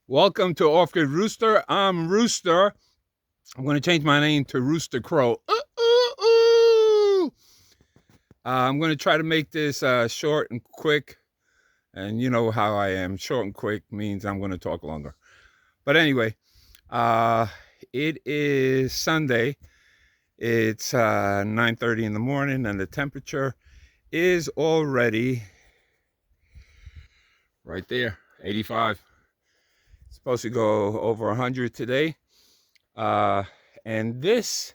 Welcome to Off Grid Rooster. I'm Rooster. I'm going to change my name to Rooster Crow. I'm going to try to make this short and quick. And you know how I am. Short and quick means I'm going to talk longer. But anyway, it is Sunday. It's 9:30 in the morning, and the temperature is already right there, 85. It's supposed to go over 100 today. And this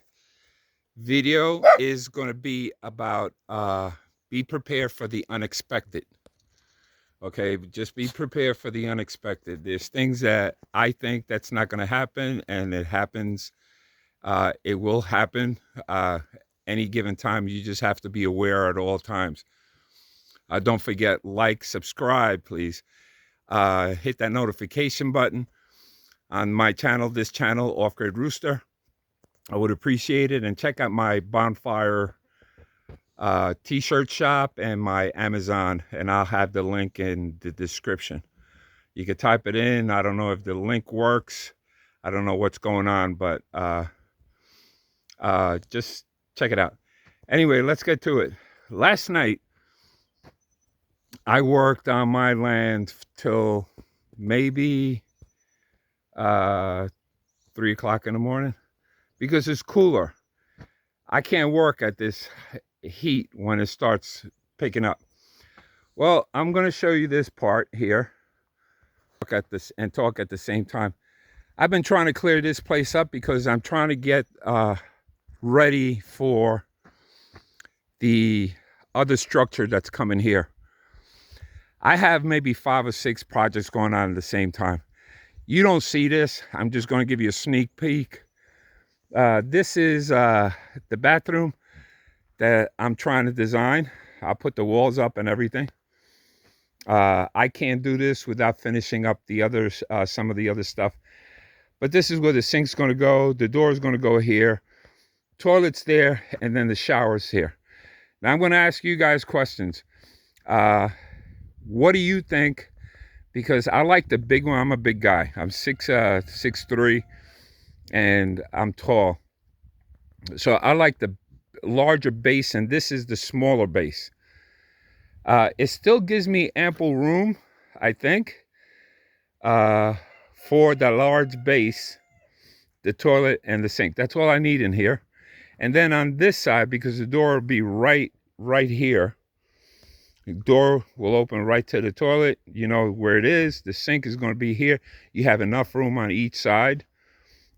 video is going to be about be prepared for the unexpected. Okay, just be prepared for the unexpected. There's things that I think that's not going to happen, and it happens. It will happen any given time. You just have to be aware at all times. Don't forget, like, subscribe, please. Hit that notification button on my channel, this channel, Off Grid Rooster. I would appreciate it. And check out my Bonfire t-shirt shop and my Amazon, and I'll have the link in the description. You can type it in. I don't know if the link works. I don't know what's going on, but just check it out. Anyway, let's get to it. Last night, I worked on my land till maybe 3 o'clock in the morning because it's cooler. I can't work at this heat when it starts picking up. Well, I'm going to show you this part here. Look at this and talk at the same time. I've been trying to clear this place up because I'm trying to get ready for the other structure that's coming here. I have maybe 5 or 6 projects going on at the same time. You don't see this. I'm just going to give you a sneak peek. This is the bathroom that I'm trying to design. I'll put the walls up and everything. I can't do this without finishing up the others, some of the other stuff. But this is where the sink's going to go. The door is going to go here. Toilet's there, and then the shower's here. Now I'm going to ask you guys questions. What do you think? Because I like the big one. I'm a big guy. I'm 6'3", and I'm tall. So I like the larger base, and this is the smaller base. It still gives me ample room, I think, for the large base, the toilet, and the sink. That's all I need in here. And then on this side, because the door will be right here, the door will open right to the toilet. You know where it is. The sink is going to be here. You have enough room on each side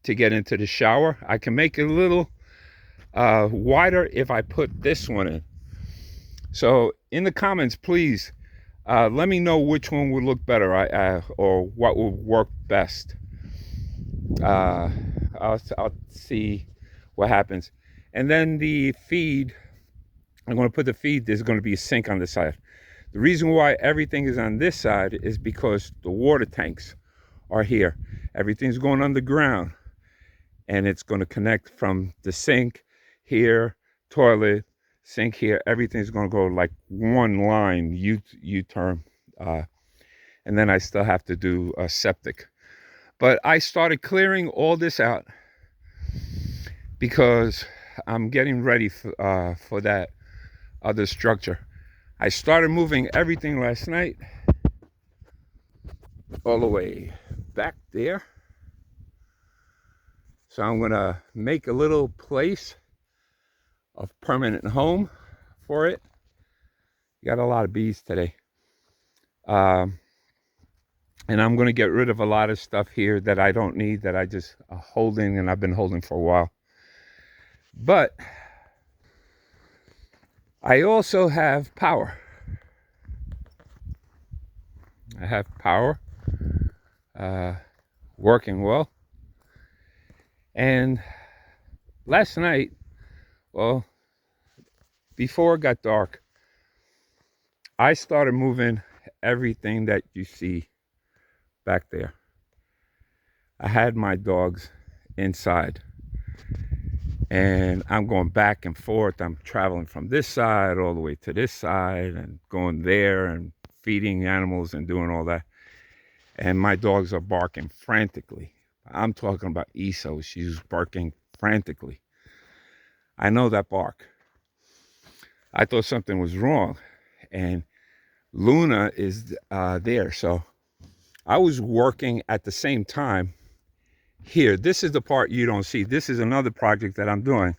to get into the shower. I can make it a little wider if I put this one in. So in the comments, please let me know which one would look better or what would work best. I'll see what happens. And then the feed, I'm going to put the feed, there's going to be a sink on the side. The reason why everything is on this side is because the water tanks are here. Everything's going underground, and it's going to connect from the sink here, toilet, sink here. Everything's going to go like one line, U-turn. And then I still have to do a septic. But I started clearing all this out because I'm getting ready for that other structure. I started moving everything last night all the way back there. So I'm gonna make a little place of permanent home for it. Got a lot of bees today. And I'm gonna get rid of a lot of stuff here that I don't need, that I just holding, and I've been holding for a while. But I also have power. I have power working well. And last night, well, before it got dark, I started moving everything that you see back there. I had my dogs inside, and I'm going back and forth. I'm traveling from this side all the way to this side and going there and feeding animals and doing all that. and my dogs are barking frantically. I'm talking about Isa. She's barking frantically. I know that bark. I thought something was wrong, and Luna is there. So I was working at the same time here. This is the part you don't see. This is another project that I'm doing.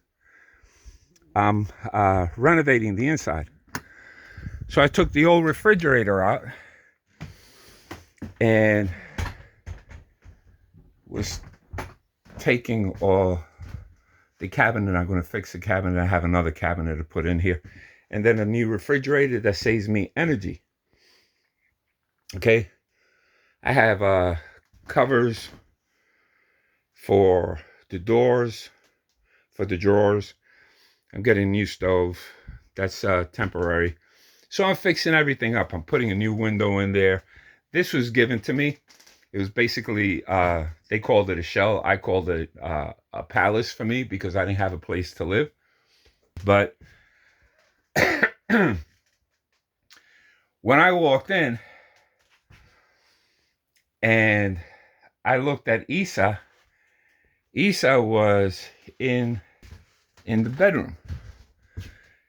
I'm renovating the inside. So I took the old refrigerator out and was taking all the cabinet. I'm going to fix the cabinet. I have another cabinet to put in here. And then a new refrigerator that saves me energy. Okay. I have covers for the doors, for the drawers. I'm getting a new stove. That's temporary. So I'm fixing everything up. I'm putting a new window in there. This was given to me. It was basically, they called it a shell. I called it a palace for me because I didn't have a place to live. But when I walked in and I looked at Isa, Isa was in the bedroom.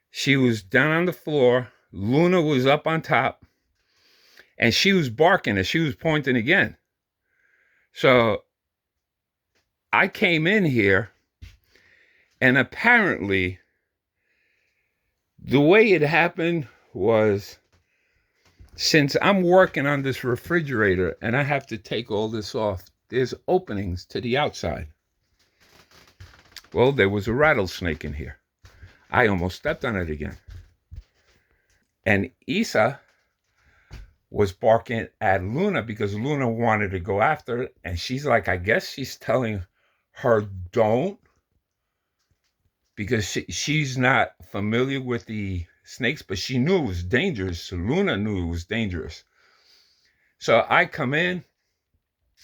She was down on the floor. Luna was up on top. And she was barking and she was pointing again. So I came in here, and apparently the way it happened was, since I'm working on this refrigerator and I have to take all this off, there's openings to the outside. Well, there was a rattlesnake in here. I almost stepped on it again. And Isa was barking at Luna because Luna wanted to go after it. And she's like, I guess she's telling her don't, because she's not familiar with the snakes, but she knew it was dangerous. So Luna knew it was dangerous. So I come in,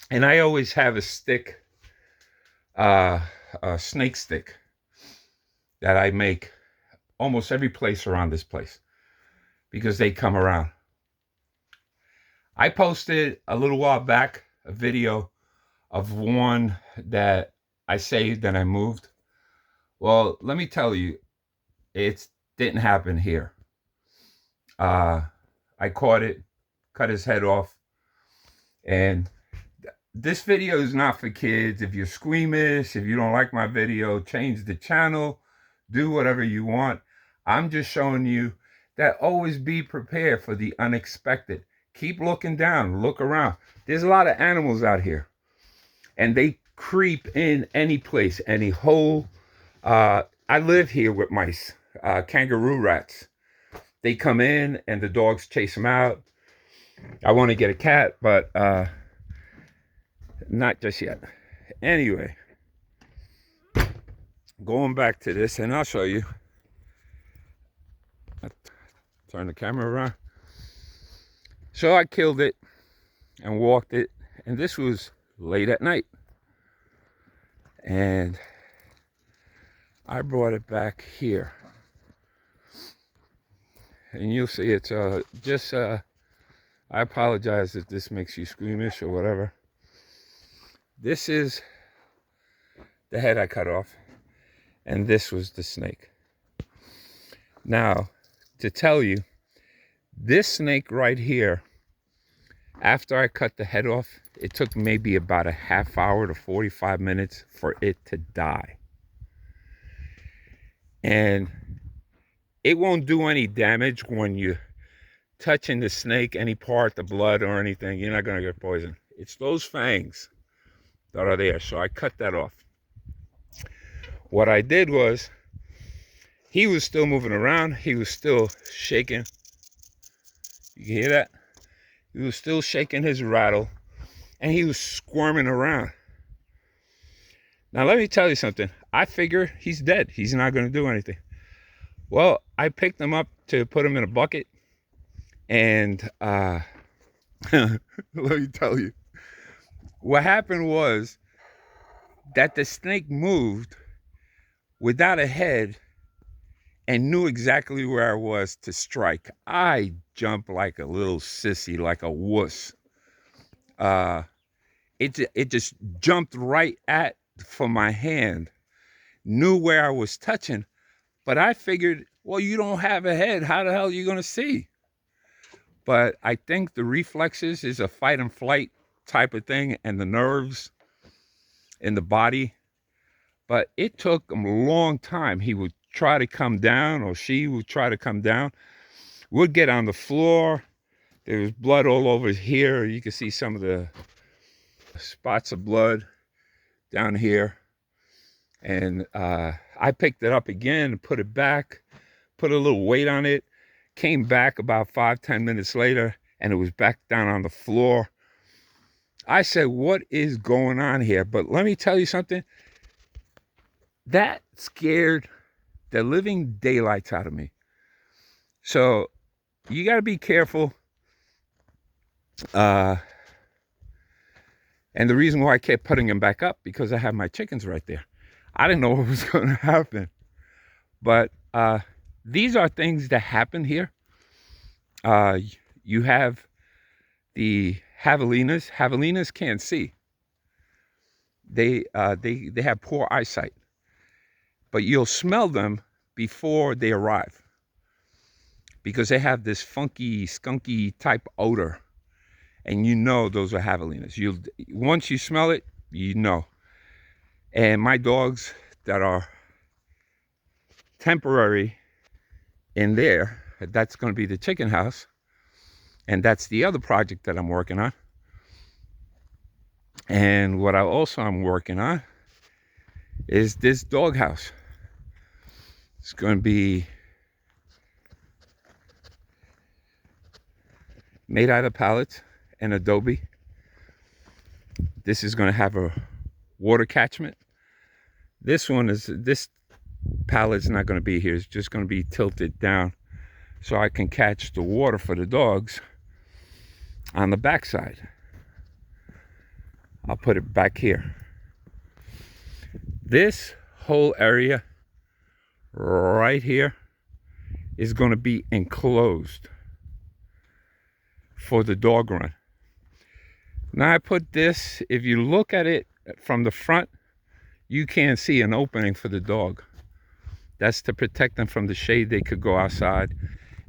and I always have a stick, a snake stick that I make almost every place around this place because they come around. I posted a little while back a video of one that I saved and I moved. Well, let me tell you, it didn't happen here. I caught it, cut his head off, and this video is not for kids. If you're squeamish, if you don't like my video, change the channel, do whatever you want. I'm just showing you that always be prepared for the unexpected. Keep looking down, look around. There's a lot of animals out here, and they creep in any place, any hole. I live here with mice, kangaroo rats. They come in and the dogs chase them out. I want to get a cat, but not just yet. Anyway, going back to this, and I'll show you. Turn the camera around. So I killed it and walked it, and this was late at night. And I brought it back here. And you'll see it's just, I apologize if this makes you squeamish or whatever. This is the head I cut off, and this was the snake. Now, to tell you, this snake right here, after I cut the head off, it took maybe about a half hour to 45 minutes for it to die. And it won't do any damage when you're touching the snake, any part, the blood or anything. You're not going to get poisoned. It's those fangs that are there. So I cut that off. What I did was, he was still moving around. He was still shaking. You can hear that? He was still shaking his rattle, and he was squirming around. Now, let me tell you something. I figure he's dead. He's not going to do anything. Well, I picked him up to put him in a bucket, and let me tell you, what happened was that the snake moved without a head and knew exactly where I was to strike. I jumped like a little sissy, like a wuss. Uh, it just jumped right at for my hand, knew where I was touching, but I figured, well, you don't have a head. How the hell are you going to see? But I think the reflexes is a fight and flight type of thing, and the nerves in the body. But it took him a long time. He would try to come down, or she would try to come down. Would get on the floor. There was blood all over here. You can see some of the spots of blood down here. And I picked it up again, put it back, put a little weight on it, came back about 5-10 minutes later, and it was back down on the floor. I said, what is going on here? But let me tell you something. That scared the living daylights out of me. So you got to be careful. And the reason why I kept putting them back up, because I have my chickens right there. I didn't know what was going to happen. But these are things that happen here. You have the javelinas. Javelinas can't see. They have poor eyesight. But you'll smell them before they arrive, because they have this funky, skunky type odor. And you know those are javelinas. Once you smell it, you know. And my dogs that are temporary in there, that's going to be the chicken house. And that's the other project that I'm working on. And what I'm working on is this dog house. It's going to be made out of pallets and adobe. This is going to have a water catchment. This pallet's not going to be here. It's just going to be tilted down so I can catch the water for the dogs on the backside. I'll put it back here. This whole area right here is going to be enclosed for the dog run. Now I put this, if you look at it from the front, you can't see an opening for the dog. That's to protect them from the shade. They could go outside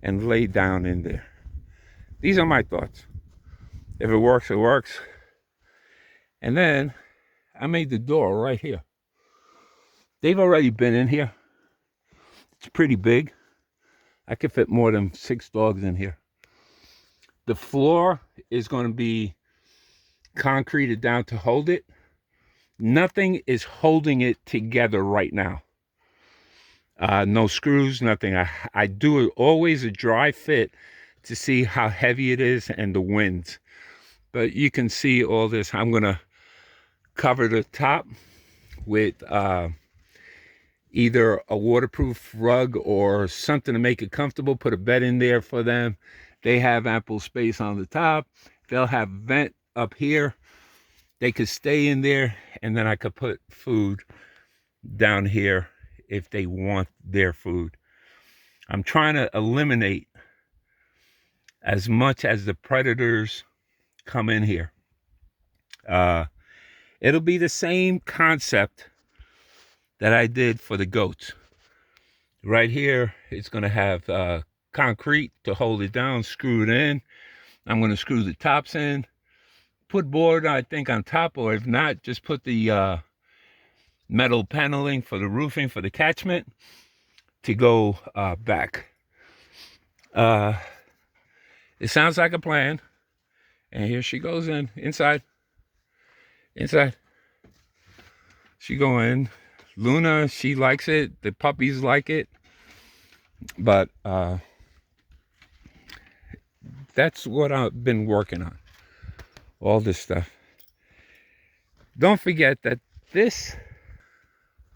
and lay down in there. These are my thoughts. If it works, it works. And then I made the door right here. They've already been in here. It's pretty big. I could fit more than 6 dogs in here. The floor is going to be concreted down to hold it. Nothing is holding it together right now. No screws, nothing. I do always a dry fit to see how heavy it is and the winds. But you can see all this. I'm going to cover the top with either a waterproof rug or something to make it comfortable. Put a bed in there for them. They have ample space on the top. They'll have vent up here. They could stay in there, and then I could put food down here if they want their food. I'm trying to eliminate as much as the predators come in here. It'll be the same concept that I did for the goats. Right here, it's going to have concrete to hold it down, screw it in. I'm going to screw the tops in, put board, I think, on top, or if not, just put the metal paneling for the roofing for the catchment to go back. It sounds like a plan. And here she goes inside. She go in. Luna, she likes it. The puppies like it. But that's what I've been working on. All this stuff. Don't forget that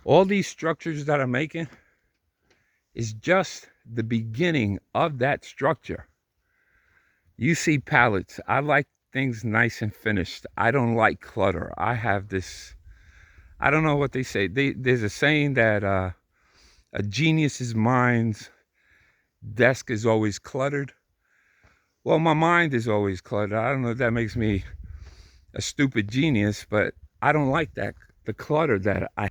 all these structures that I'm making is just the beginning of that structure. You see pallets. I like things nice and finished. I don't like clutter. I have this, I don't know what they say. There's a saying that a genius's mind's desk is always cluttered. Well, my mind is always cluttered. I don't know if that makes me a stupid genius, but I don't like that, the clutter that I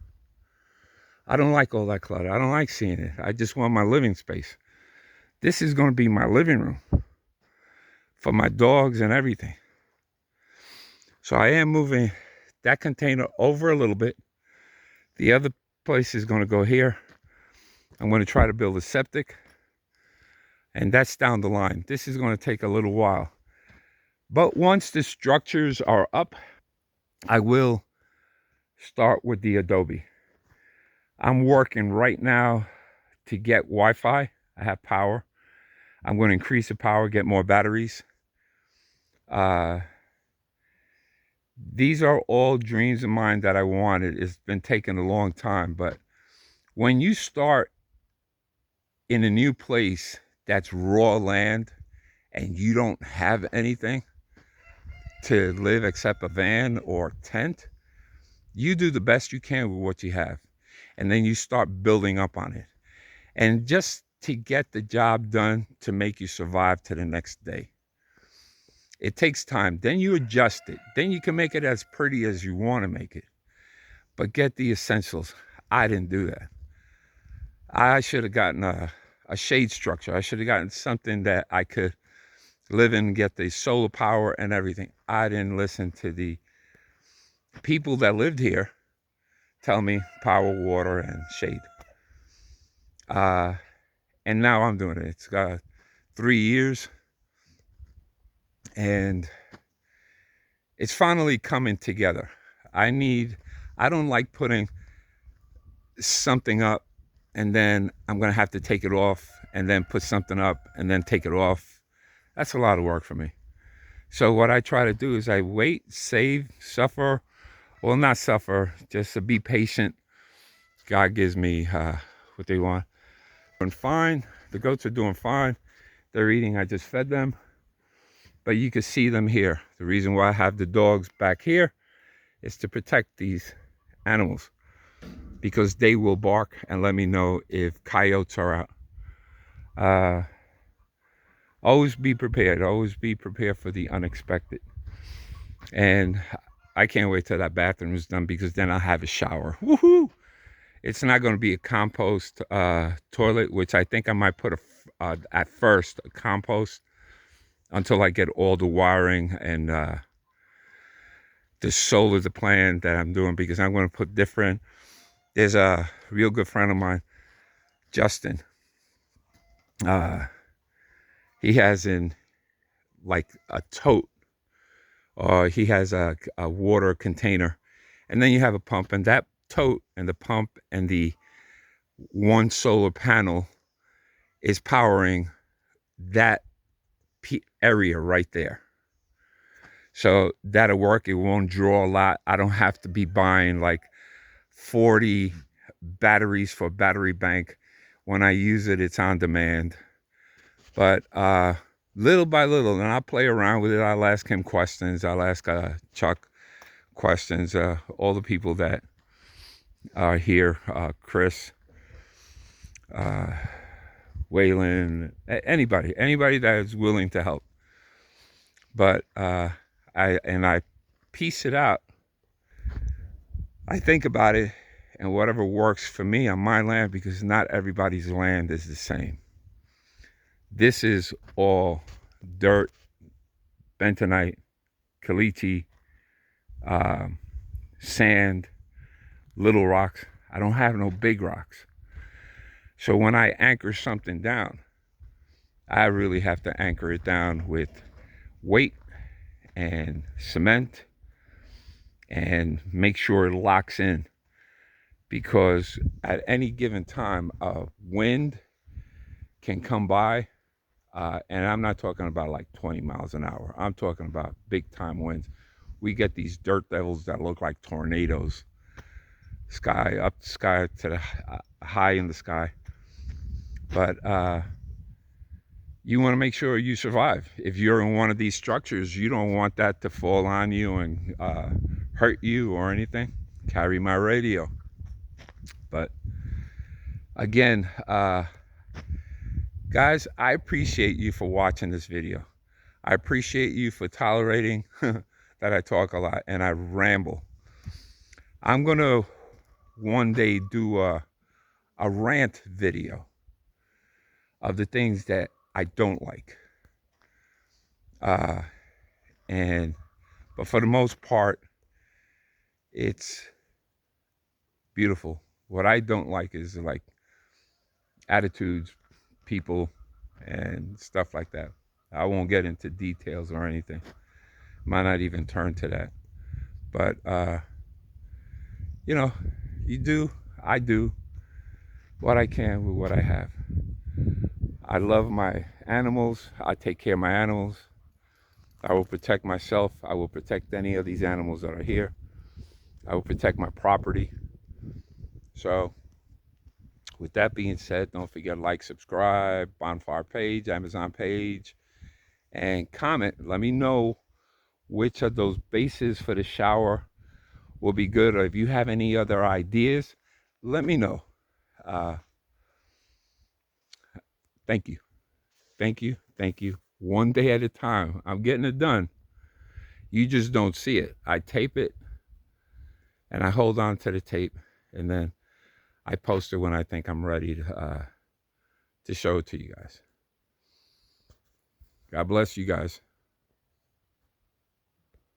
don't like all that clutter. I don't like seeing it. I just want my living space. This is going to be my living room for my dogs and everything. So I am moving that container over a little bit. The other place is going to go here. I'm going to try to build a septic, and that's down the line. This is going to take a little while. But once the structures are up, I will start with the adobe. I'm working right now to get Wi-Fi. I have power. I'm going to increase the power, get more batteries. These are all dreams of mine that I wanted. It's been taking a long time, but when you start in a new place that's raw land and you don't have anything to live except a van or tent, you do the best you can with what you have. And then you start building up on it. And just to get the job done to make you survive to the next day. It takes time. Then you adjust it. Then you can make it as pretty as you want to make it. But get the essentials. I didn't do that. I should have gotten a shade structure. I should have gotten something that I could live in and get the solar power and everything. I didn't listen to the people that lived here tell me power, water, and shade. And now I'm doing it. It's got 3 years. And it's finally coming together. I don't like putting something up and then I'm going to have to take it off and then put something up and then take it off. That's a lot of work for me. So what I try to do is I wait, save, suffer. Well, not suffer, just to be patient. God gives me what they want. Doing fine. The goats are doing fine. They're eating. I just fed them. But you can see them here. The reason why I have the dogs back here is to protect these animals, because they will bark and let me know if coyotes are out. Always be prepared. Always be prepared for the unexpected. And I can't wait till that bathroom is done, because then I'll have a shower. Woohoo! It's not going to be a compost toilet, which I think I might put at first a compost until I get all the wiring and the solar, the plan that I'm doing, because I'm going to put different. There's a real good friend of mine, Justin. He has like a tote, or he has a water container, and then you have a pump, and that tote and the pump and the one solar panel is powering that area right there. So that'll work. It won't draw a lot. I don't have to be buying like 40 batteries for battery bank. When I use it, it's on demand. But little by little, and I'll play around with it. I'll ask him questions. I'll ask Chuck questions. All the people that are here, Chris, Waylon, anybody that is willing to help. But I piece it out. I think about it, and whatever works for me on my land, because not everybody's land is the same. This is all dirt, bentonite, caliche, sand, little rocks. I don't have no big rocks. So when I anchor something down, I really have to anchor it down with weight and cement and make sure it locks in, because at any given time a wind can come by, and I'm not talking about like 20 miles an hour. I'm talking about big time winds. We get these dirt devils that look like tornadoes, up the sky to the high in the sky. But you want to make sure you survive. If you're in one of these structures, you don't want that to fall on you and hurt you or anything. Carry my radio. But again, guys, I appreciate you for watching this video. I appreciate you for tolerating that I talk a lot and I ramble. I'm going to one day do a rant video of the things that I don't like. Uh, and but for the most part, it's beautiful. What I don't like is like attitudes, people, and stuff like that. I won't get into details or anything. Might not even turn to that. But you know, I do what I can with what I have. I love my animals. I take care of my animals. I will protect myself. I will protect any of these animals that are here. I will protect my property. So with that being said, don't forget to like, subscribe, bonfire page, Amazon page, and comment. Let me know which of those bases for the shower will be good, or if you have any other ideas, let me know. Thank you. Thank you. Thank you. One day at a time. I'm getting it done. You just don't see it. I tape it and I hold on to the tape, and then I post it when I think I'm ready to show it to you guys. God bless you guys.